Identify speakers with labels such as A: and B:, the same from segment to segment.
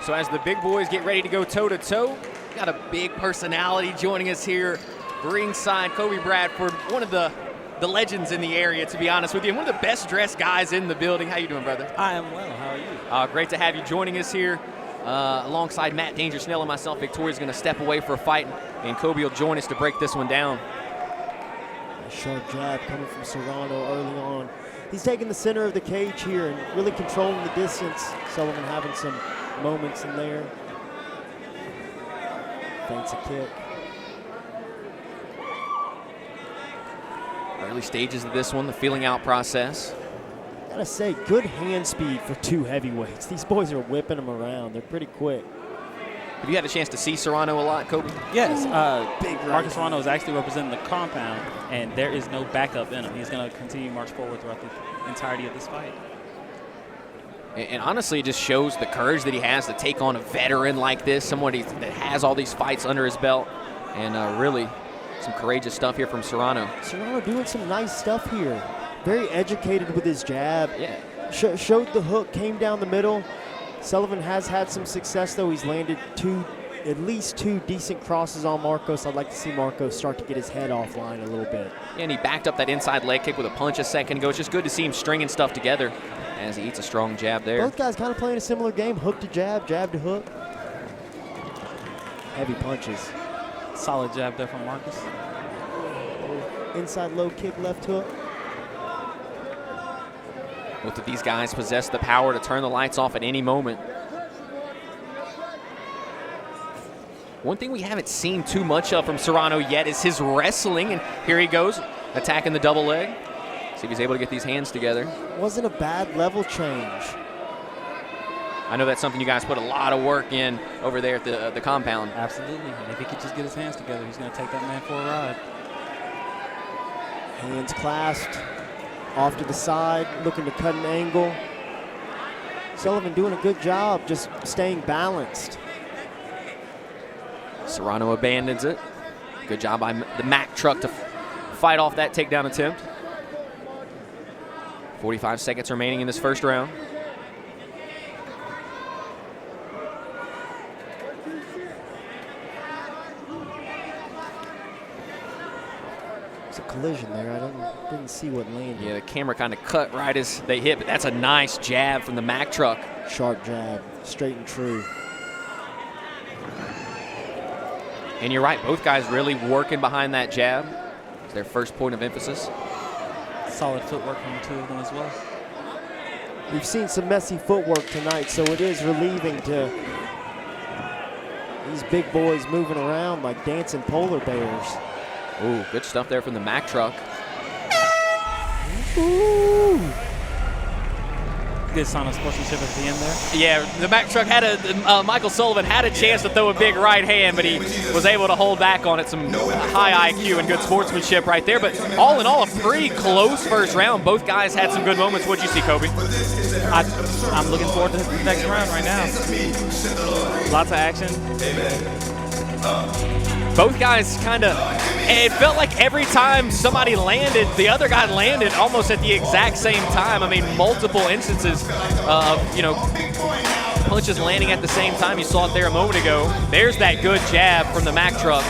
A: So as the big boys get ready to go toe-to-toe, got a big personality joining us here ringside. Kobe Bradford, one of the legends in the area, to be honest with you, and one of the best dressed guys in the building. How you doing, brother?
B: I am well. How are you?
A: Great to have you joining us here. Alongside Matt Danger Snell and myself, Victoria's going to step away for a fight, and Kobe will join us to break this one down.
C: A sharp jab coming from Serrano early on. He's taking the center of the cage here and really controlling the distance. Sullivan having some moments in there. Feints a kick.
A: Early stages of this one, the feeling out process.
C: Gotta say, good hand speed for two heavyweights. These boys are whipping them around. They're pretty quick.
A: Have you had a chance to see Serrano a lot, Kobe?
B: Yes.
C: Big right
B: Marcus Serrano is actually representing the compound, and there is no backup in him. He's going to continue to march forward throughout the entirety of this fight.
A: And honestly, it just shows the courage that he has to take on a veteran like this, somebody that has all these fights under his belt, and really some courageous stuff here from Serrano.
C: Serrano doing some nice stuff here. Very educated with his jab.
A: Yeah.
C: Showed the hook, came down the middle. Sullivan has had some success, though. He's landed at least two decent crosses on Marcos. I'd like to see Marcos start to get his head offline a little bit.
A: Yeah, and he backed up that inside leg kick with a punch a second ago. It's just good to see him stringing stuff together as he eats a strong jab there.
C: Both guys kind of playing a similar game. Hook to jab, jab to hook. Heavy punches.
B: Solid jab there from Marcus.
C: Inside low kick, left hook.
A: Both of these guys possess the power to turn the lights off at any moment. One thing we haven't seen too much of from Serrano yet is his wrestling, and here he goes, attacking the double leg. See if he's able to get these hands together.
C: Wasn't a bad level change.
A: I know that's something you guys put a lot of work in over there at the compound.
B: Absolutely, and if he could just get his hands together, he's going to take that man for a ride.
C: Hands clasped, off to the side, looking to cut an angle. Sullivan doing a good job just staying balanced.
A: Serrano abandons it. Good job by the Mack truck to fight off that takedown attempt. 45 seconds remaining in this first round.
C: It's a collision there. I didn't see what landed.
A: Yeah, the camera kind of cut right as they hit, but that's a nice jab from the Mack truck.
C: Sharp jab, straight and true.
A: And you're right, both guys really working behind that jab. It's their first point of emphasis.
B: Solid footwork from the two of them as well.
C: We've seen some messy footwork tonight, so it is relieving to these big boys moving around like dancing polar bears.
A: Ooh, good stuff there from the Mack truck.
C: Ooh.
B: Good sign of sportsmanship at the end there.
A: Yeah, the Mack truck had Michael Sullivan had a chance to throw a big right hand, but he was able to hold back on it. Some high IQ and good sportsmanship right there. But all in all, a pretty close first round. Both guys had some good moments. What'd you see, Kobe?
B: I'm looking forward to the next round right now. Lots of action.
A: Both guys kind of, it felt like every time somebody landed, the other guy landed almost at the exact same time. I mean, multiple instances of, punches landing at the same time. You saw it there a moment ago. There's that good jab from the Mack truck.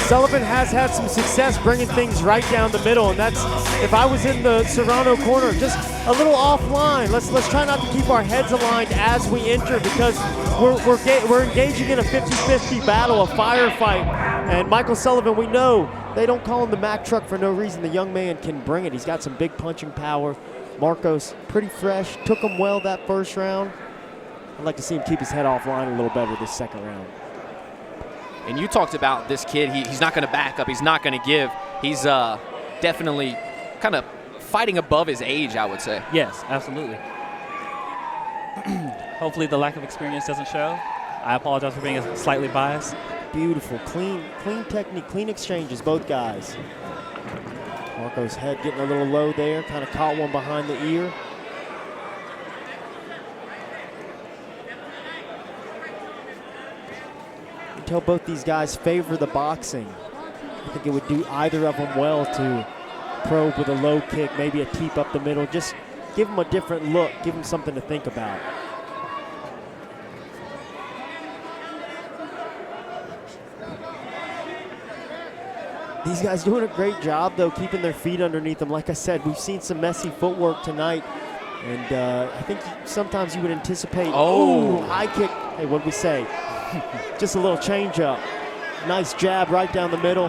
C: Sullivan has had some success bringing things right down the middle, and that's, if I was in the Serrano corner, just a little offline. Let's try not to keep our heads aligned as we enter, because we're engaging in a 50-50 battle, a firefight. And Michael Sullivan, we know they don't call him the Mack truck for no reason. The young man can bring it. He's got some big punching power. Marcos, pretty fresh, took him well that first round. I'd like to see him keep his head offline a little better this second round.
A: And you talked about this kid. He's not going to back up. He's not going to give. He's definitely kind of fighting above his age, I would say.
B: Yes, absolutely. Hopefully the lack of experience doesn't show. I apologize for being slightly biased.
C: Beautiful, clean technique, clean exchanges, both guys. Marco's head getting a little low there, kind of caught one behind the ear. You can tell both these guys favor the boxing. I think it would do either of them well to probe with a low kick, maybe a teep up the middle. Just give them a different look, give them something to think about. These guys doing a great job, though, keeping their feet underneath them. Like I said, we've seen some messy footwork tonight, and I think sometimes you would anticipate, high kick. Hey, what'd we say? Just a little change up. Nice jab right down the middle.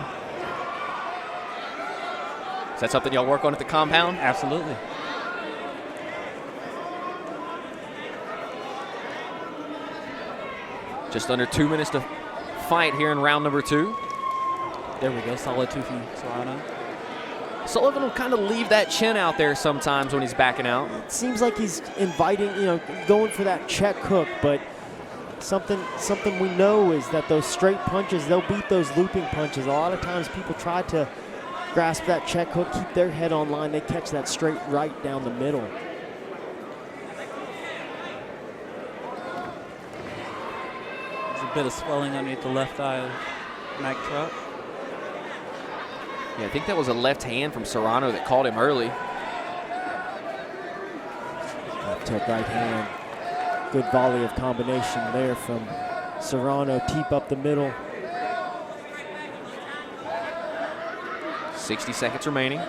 A: Is that something y'all work on at the compound?
B: Absolutely.
A: Just under 2 minutes to fight here in round number 2.
B: There we go, solid 2 from Serrano.
A: Sullivan will kind of leave that chin out there sometimes when he's backing out.
C: It seems like he's inviting, going for that check hook, but something we know is that those straight punches, they'll beat those looping punches. A lot of times people try to grasp that check hook, keep their head on line, they catch that straight right down the middle.
B: There's a bit of swelling underneath the left eye of Mac Truck.
A: Yeah, I think that was a left hand from Serrano that caught him early.
C: Left hook, right hand. Good volley of combination there from Serrano. Teep up the middle.
A: 60 seconds remaining.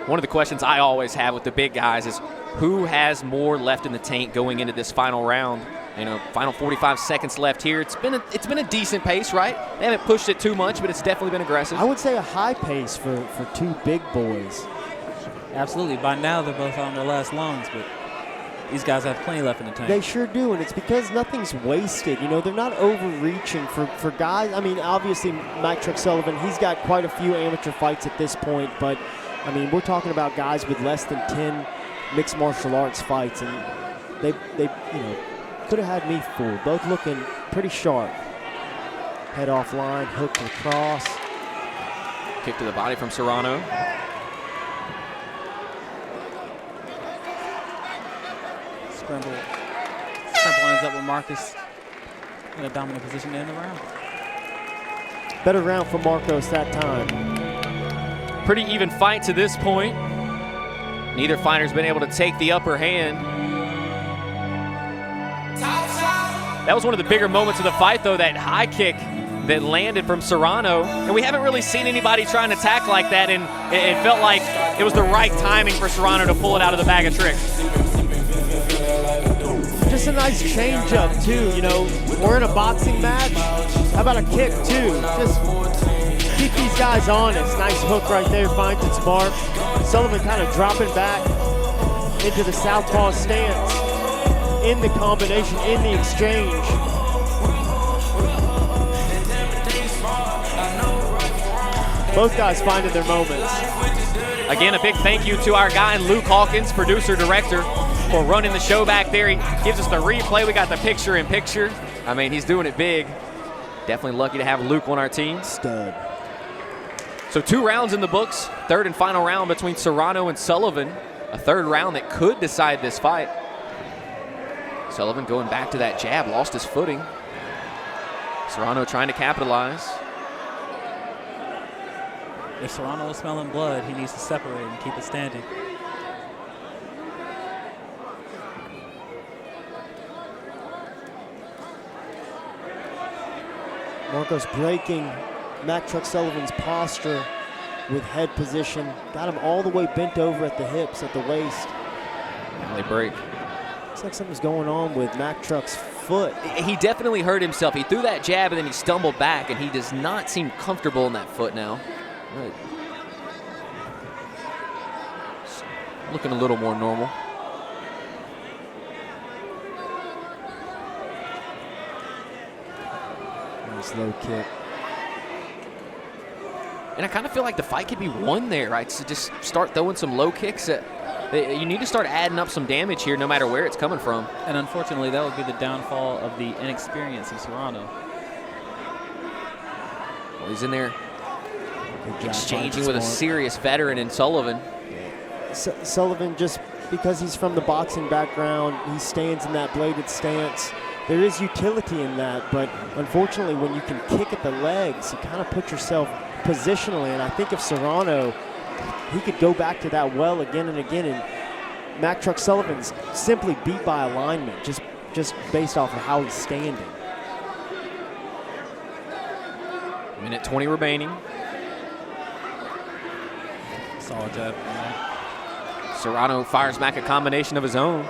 A: One of the questions I always have with the big guys is who has more left in the tank going into this final round? Final 45 seconds left here. It's been a decent pace, right? They haven't pushed it too much, but it's definitely been aggressive.
C: I would say a high pace for two big boys.
B: Absolutely. By now, they're both on their last lungs, but these guys have plenty left in the tank.
C: They sure do, and it's because nothing's wasted. They're not overreaching for guys. I mean, obviously, Mike Truck Sullivan, he's got quite a few amateur fights at this point, but, I mean, we're talking about guys with less than 10 mixed martial arts fights, and they could have had me fooled. Both looking pretty sharp. Head off line, hook to the cross.
A: Kick to the body from Serrano.
B: Scramble ends up with Marcus in a dominant position to end the round.
C: Better round for Marcos that time.
A: Pretty even fight to this point. Neither fighter's been able to take the upper hand. That was one of the bigger moments of the fight, though, that high kick that landed from Serrano. And we haven't really seen anybody trying to attack like that, and it felt like it was the right timing for Serrano to pull it out of the bag of tricks.
C: Just a nice change-up, too. We're in a boxing match. How about a kick, too? Just keep these guys honest. Nice hook right there, finds its mark. Sullivan kind of dropping back into the southpaw stance. In the combination, in the exchange. Both guys finding their moments.
A: Again, a big thank you to our guy, Luke Hawkins, producer-director, for running the show back there. He gives us the replay. We got the picture-in-picture. I mean, he's doing it big. Definitely lucky to have Luke on our team.
C: Stud.
A: So 2 rounds in the books. Third and final round between Serrano and Sullivan. A third round that could decide this fight. Sullivan going back to that jab, lost his footing. Serrano trying to capitalize.
B: If Serrano is smelling blood, he needs to separate and keep it standing.
C: Marcos breaking Mac Truck Sullivan's posture with head position. Got him all the way bent over at the hips, at the waist.
A: Now they break.
C: Looks like something's going on with Mac Truck's foot.
A: He definitely hurt himself. He threw that jab and then he stumbled back, and he does not seem comfortable in that foot now. Looking a little more normal.
C: Nice low kick.
A: And I kind of feel like the fight could be won there, right? So just start throwing some low kicks. You need to start adding up some damage here no matter where it's coming from.
B: And unfortunately, that would be the downfall of the inexperience of Serrano.
A: Well, he's in there exchanging with a serious veteran in Sullivan.
C: Sullivan, just because he's from the boxing background, he stands in that bladed stance. There is utility in that, but unfortunately when you can kick at the legs, you kind of put yourself positionally, and I think if Serrano, he could go back to that well again and again, and Mac Truck Sullivan's simply beat by alignment, just just based off of how he's standing.
A: Minute 20 remaining.
B: Solid jab.
A: Serrano fires back a combination of his own.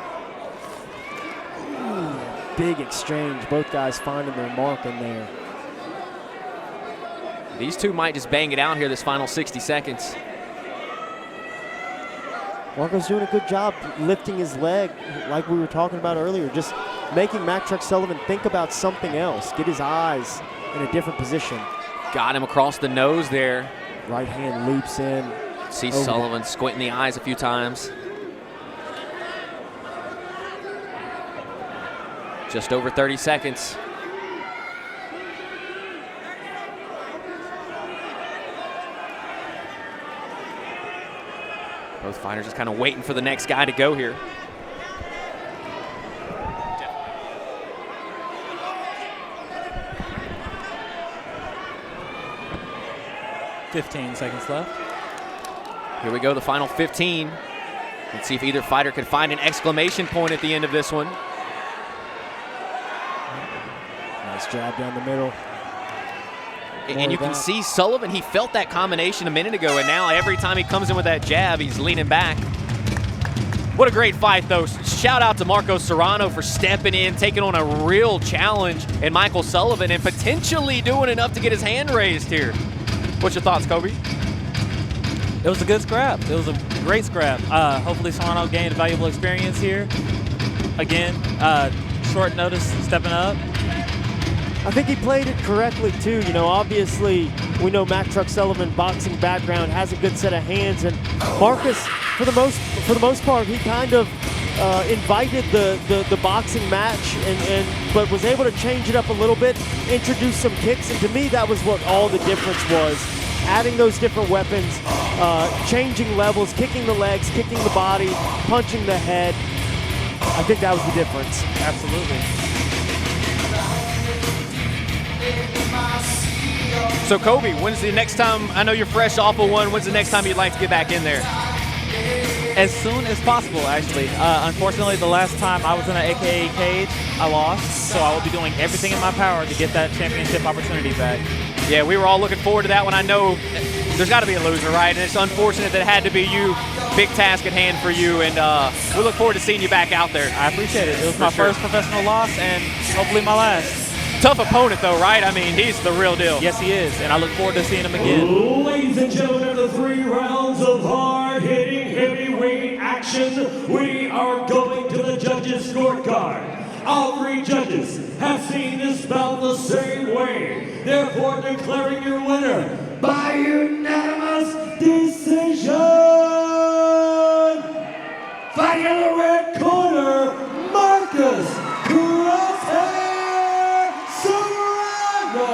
C: Big exchange. Both guys finding their mark in there.
A: These two might just bang it out here this final 60 seconds.
C: Marco's doing a good job lifting his leg like we were talking about earlier, just making Mack Truck Sullivan think about something else, get his eyes in a different position.
A: Got him across the nose there.
C: Right hand leaps in.
A: See Sullivan squinting the eyes a few times. Just over 30 seconds. Both fighters just kind of waiting for the next guy to go here.
B: "15 seconds left.
A: Here we go, the final 15. Let's see if either fighter can find an exclamation point at the end of this one.
C: Nice jab down the middle.
A: And you can see Sullivan, he felt that combination a minute ago, and now every time he comes in with that jab, he's leaning back. What a great fight, though. Shout out to Marco Serrano for stepping in, taking on a real challenge, and Michael Sullivan, and potentially doing enough to get his hand raised here. What's your thoughts, Kobe?
B: It was a good scrap. It was a great scrap. Hopefully Serrano gained valuable experience here. Again, short notice stepping up.
C: I think he played it correctly too. You know, obviously we know Mack Truck Sullivan, boxing background, has a good set of hands, and Marcus, for the most part, he kind of invited the boxing match, but was able to change it up a little bit, introduce some kicks, and to me that was what all the difference was. Adding those different weapons, changing levels, kicking the legs, kicking the body, punching the head. I think that was the difference.
B: Absolutely.
A: So Kobe, when's the next time, I know you're fresh off of one, when's the next time you'd like to get back in there?
B: As soon as possible, actually. Unfortunately, the last time I was in an AKA cage, I lost, so I will be doing everything in my power to get that championship opportunity back.
A: Yeah, we were all looking forward to that one. I know there's got to be a loser, right? And it's unfortunate that it had to be you. Big task at hand for you, and we look forward to seeing you back out there.
B: I appreciate it. It was my first professional loss, and hopefully my last.
A: Tough opponent, though, right? I mean, he's the real deal.
B: Yes, he is, and I look forward to seeing him again.
D: Ladies and gentlemen, after 3 rounds of hard-hitting heavyweight action, we are going to the judges' scorecard. All 3 judges have seen this bout the same way, therefore declaring your winner by unanimous decision. Fighting in the red corner, Marcus Serrano.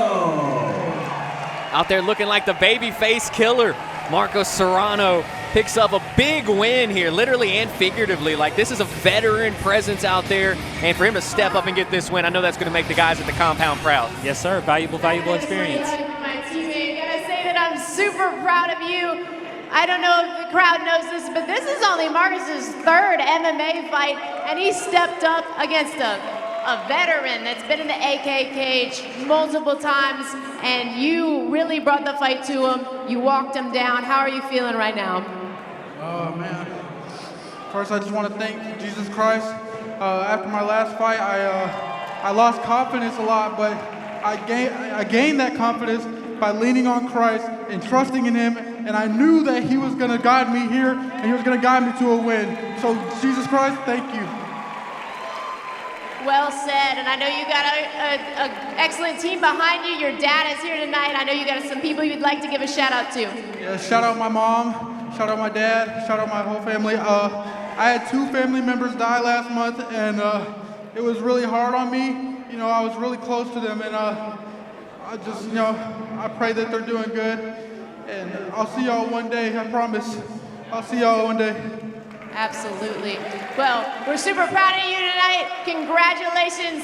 A: Out there looking like the babyface killer, Marco Serrano picks up a big win here, literally and figuratively. Like, this is a veteran presence out there, and for him to step up and get this win, I know that's going to make the guys at the compound proud.
B: Yes, sir. Valuable experience.
E: My teammate, gotta say that I'm super proud of you. I don't know if the crowd knows this, but this is only Marcus's 3rd MMA fight, and he stepped up against a veteran that's been in the AK cage multiple times, and you really brought the fight to him. You walked him down. How are you feeling right now?
F: Oh, man. First, I just want to thank Jesus Christ. After my last fight, I lost confidence a lot, but I gained that confidence by leaning on Christ and trusting in Him, and I knew that He was going to guide me here, and He was going to guide me to a win. So, Jesus Christ, thank you.
E: Well said, and I know you got an excellent team behind you. Your dad is here tonight. I know you got some people you'd like to give a shout out to.
F: Yeah, shout out my mom, shout out my dad, shout out my whole family. I had 2 family members die last month, and it was really hard on me. You know, I was really close to them, and I just, you know, I pray that they're doing good. And I'll see y'all one day, I promise. I'll see y'all one day.
E: Absolutely. Well, we're super proud of you tonight. Congratulations.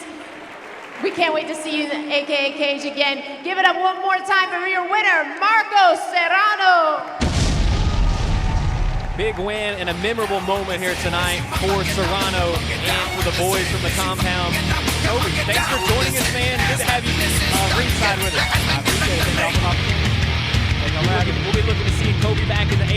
E: We can't wait to see you in the AKA cage again. Give it up one more time for your winner, Marco Serrano.
A: big win and a memorable moment here tonight for Serrano and for the boys from the compound. Kobe, thanks for joining us, man. Good to have you ringside with us.
B: I appreciate it. Thank y'all for the opportunity.
A: We'll be looking to see Kobe back in the